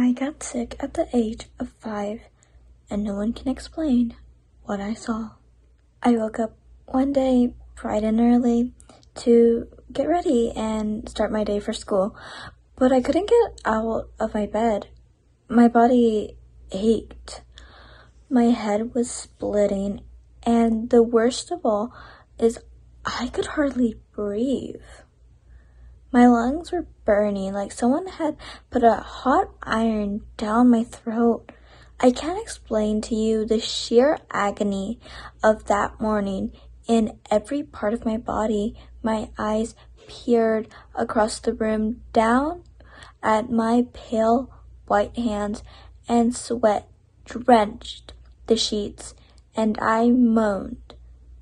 I got sick at the age of 5, and no one can explain what I saw. I woke up one day bright and early to get ready and start my day for school, but I couldn't get out of my bed. My body ached. My head was splitting, and the worst of all is I could hardly breathe. My lungs were burning like someone had put a hot iron down my throat. I can't explain to you the sheer agony of that morning. In every part of my body, my eyes peered across the room down at my pale white hands, and sweat drenched the sheets, and I moaned,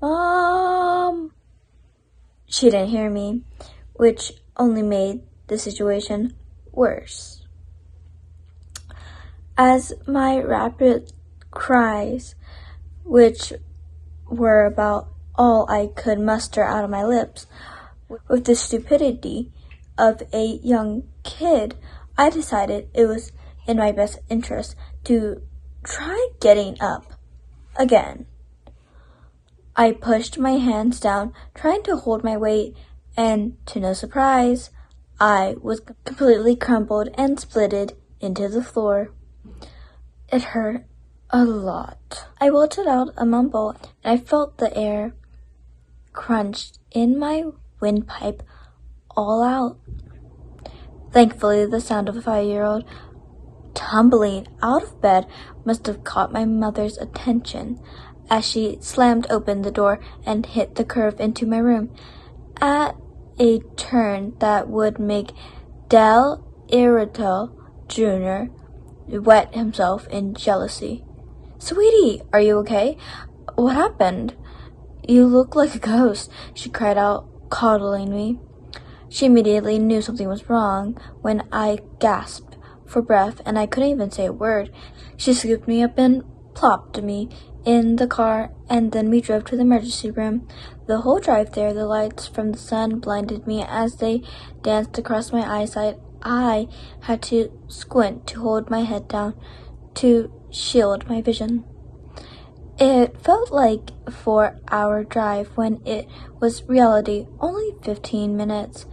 "Mom!" She didn't hear me, which only made the situation worse. As my rapid cries, which were about all I could muster out of my lips, with the stupidity of a young kid, I decided it was in my best interest to try getting up again. I pushed my hands down, trying to hold my weight, and to no surprise, I was completely crumpled and splitted into the floor. It hurt a lot. I wilted out a mumble, and I felt the air crunched in my windpipe all out. Thankfully, the sound of a 5-year-old tumbling out of bed must have caught my mother's attention as she slammed open the door and hit the curve into my room at a turn that would make Del Irritable Jr. wet himself in jealousy. "Sweetie, are you okay? What happened? You look like a ghost," she cried out, coddling me. She immediately knew something was wrong when I gasped for breath and I couldn't even say a word. She scooped me up and plopped me in the car, and then we drove to the emergency room. The whole drive there, the lights from the sun blinded me as they danced across my eyesight. I had to squint to hold my head down to shield my vision. It felt like a 4-hour drive when it was reality only 15 minutes.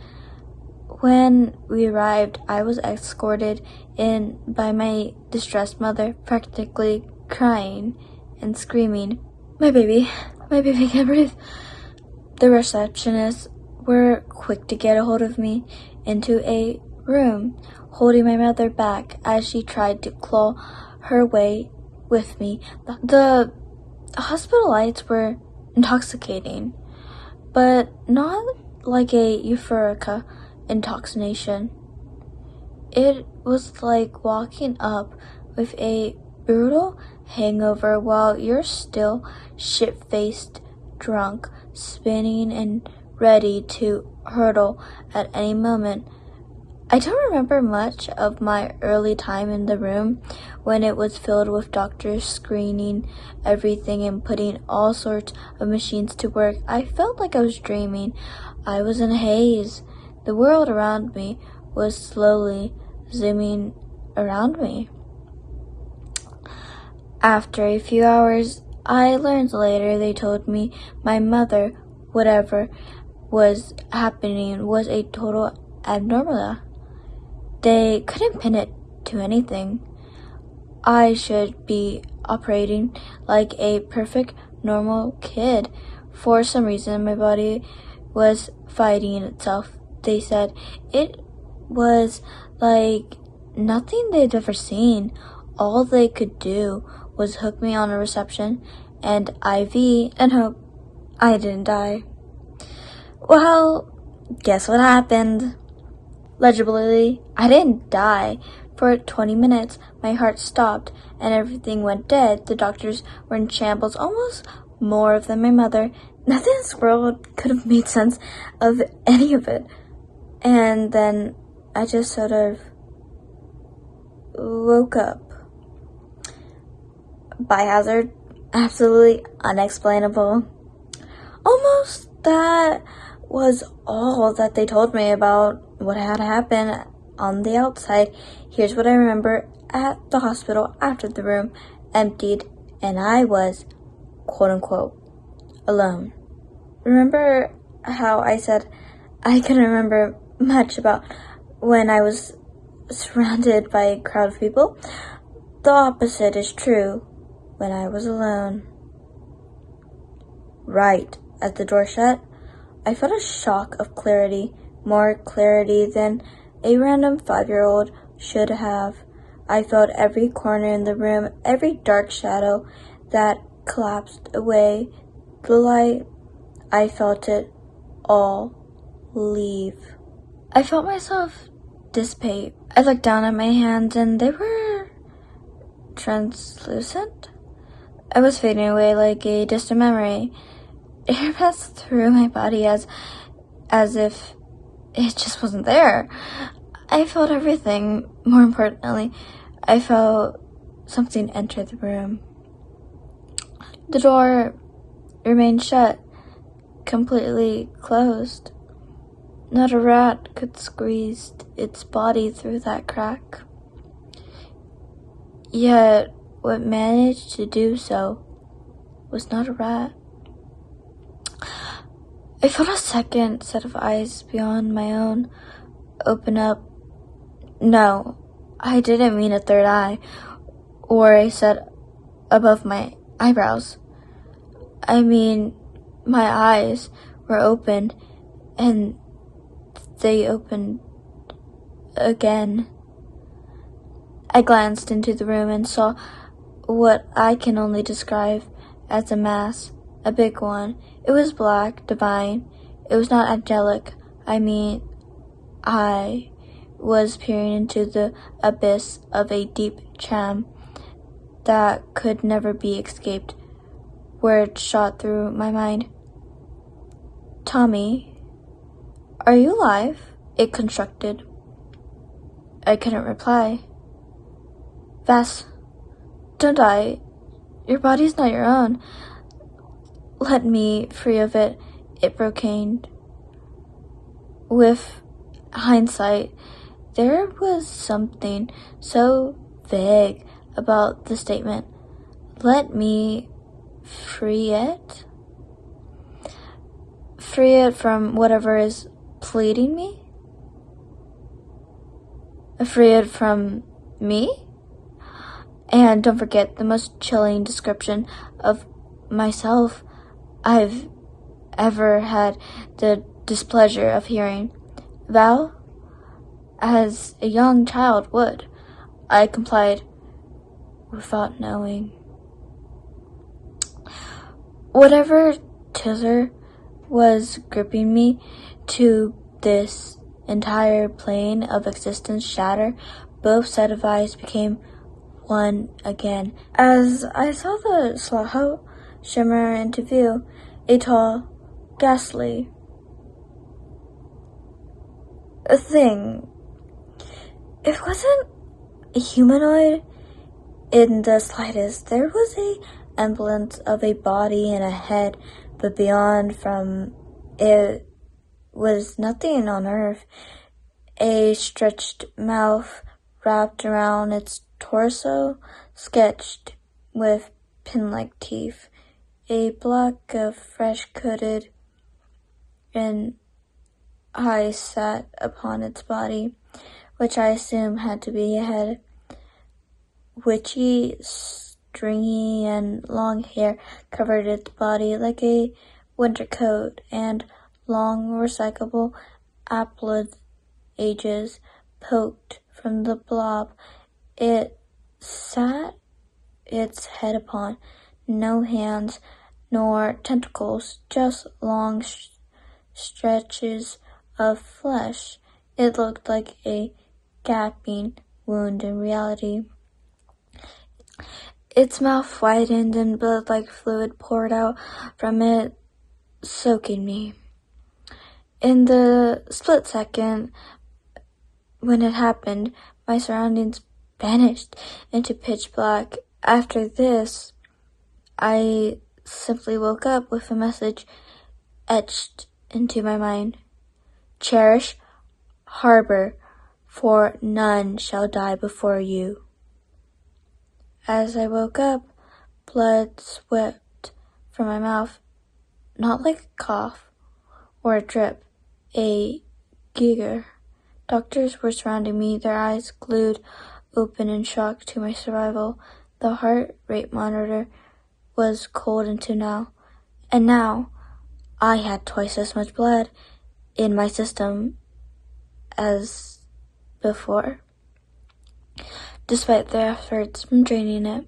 When we arrived, I was escorted in by my distressed mother, practically crying and screaming, my baby can't breathe." The receptionists were quick to get a hold of me into a room, holding my mother back as she tried to claw her way with me. The hospital lights were intoxicating, but not like a euphoric intoxication. It was like walking up with a brutal hangover while you're still shit-faced drunk, spinning and ready to hurtle at any moment. I don't remember much of my early time in the room when it was filled with doctors screening everything and putting all sorts of machines to work. I felt like I was dreaming. I was in a haze. The world around me was slowly zooming around me. After a few hours, I learned later they told me my mother, whatever was happening, was a total abnormal. They couldn't pin it to anything. I should be operating like a perfect, normal kid. For some reason, my body was fighting itself. They said it was like nothing they'd ever seen. All they could do was hook me on a reception and IV and hope I didn't die. Well, guess what happened? Legibly, I didn't die. For 20 minutes, my heart stopped and everything went dead. The doctors were in shambles, almost more than my mother. Nothing in this world could have made sense of any of it. And then I just sort of woke up. Biohazard, absolutely unexplainable. Almost that was all that they told me about what had happened. on the outside. Here's what I remember at the hospital after the room emptied and I was, quote unquote, alone. Remember how I said I couldn't remember much about when I was surrounded by a crowd of people? The opposite is true when I was alone. Right as the door shut, I felt a shock of clarity, more clarity than a random 5-year-old should have. I felt every corner in the room, every dark shadow that collapsed away. The light, I felt it all leave. I felt myself dissipate. I looked down at my hands and they were translucent. I was fading away like a distant memory. Air passed through my body as if it just wasn't there. I felt everything. More importantly, I felt something enter the room. The door remained shut, completely closed. Not a rat could squeeze its body through that crack. Yet, what managed to do so was not a rat. I felt a second set of eyes beyond my own open up. No, I didn't mean a third eye, or a set above my eyebrows. I mean, my eyes were opened, and they opened again. I glanced into the room and saw what I can only describe as a mass, a big one. It was black, divine. It was not angelic. I mean, I was peering into the abyss of a deep chasm that could never be escaped. Words shot through my mind. Tommy, are you alive? It constructed. I couldn't reply. Vass, don't die. Your body's not your own. Let me free of it, it proclaimed. With hindsight, there was something so vague about the statement. Let me free it? Free it from whatever is pleading me? Free it from me? And don't forget the most chilling description of myself I've ever had the displeasure of hearing. Val, as a young child would. I complied without knowing. Whatever tizzer was gripping me to this entire plane of existence shatter, both sets of eyes became one again. As I saw the slow shimmer into view, a tall, ghastly thing. It wasn't a humanoid in the slightest. There was a semblance of a body and a head, but beyond from it was nothing on earth. A stretched mouth wrapped around its torso, sketched with pin-like teeth. A block of fresh-coated and eyes sat upon its body, which I assume had to be a head. Witchy, stringy, and long hair covered its body like a winter coat, and long recyclable appendages poked from the blob it sat its head upon. No hands nor tentacles, just long stretches of flesh. It looked like a gaping wound in reality. Its mouth widened and blood-like fluid poured out from it, soaking me. In the split second when it happened, my surroundings vanished into pitch black. After this, I simply woke up with a message etched into my mind. Cherish, harbor, for none shall die before you. As I woke up, blood swept from my mouth, not like a cough or a drip, a giggle. Doctors were surrounding me, their eyes glued open in shock to my survival. The heart rate monitor was cold into now, and now I had twice as much blood in my system as before, despite their efforts from draining it.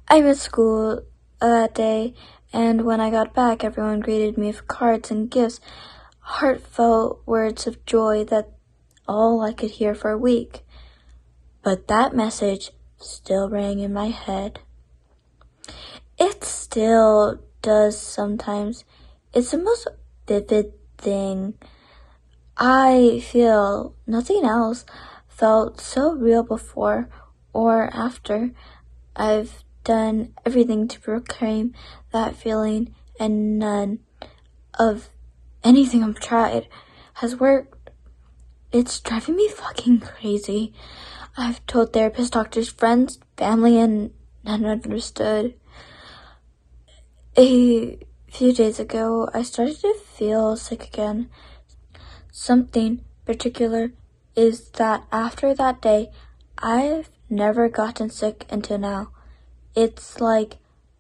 I missed school that day, and when I got back, everyone greeted me with cards and gifts, heartfelt words of joy that all I could hear for a week. But that message still rang in my head. It still does sometimes. It's the most vivid thing. I feel nothing else felt so real before or after. I've done everything to proclaim that feeling, and none of anything I've tried has worked. It's driving me fucking crazy. I've told therapists, doctors, friends, family, and none understood. A few days ago, I started to feel sick again. Something particular is that after that day, I've never gotten sick until now. It's like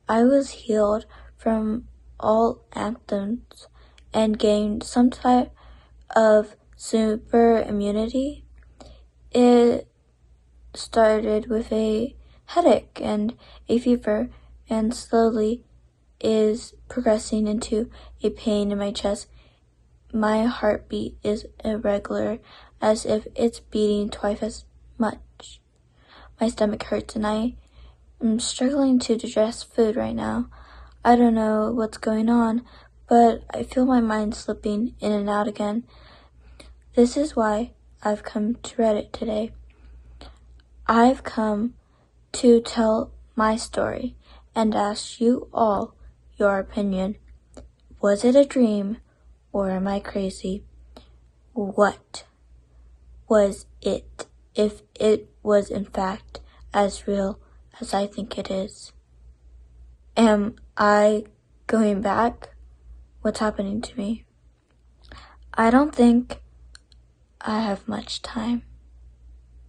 I was healed from all anthems and gained some type of super immunity. It started with a headache and a fever, and slowly is progressing into a pain in my chest. My heartbeat is irregular, as if it's beating twice as much. My stomach hurts, and I am struggling to digest food right now. I don't know what's going on, but I feel my mind slipping in and out again. This is why I've come to Reddit today. I've come to tell my story and ask you all your opinion. Was it a dream, or am I crazy? What was it, if it was in fact as real as I think it is? Am I going back? What's happening to me? I don't think I have much time.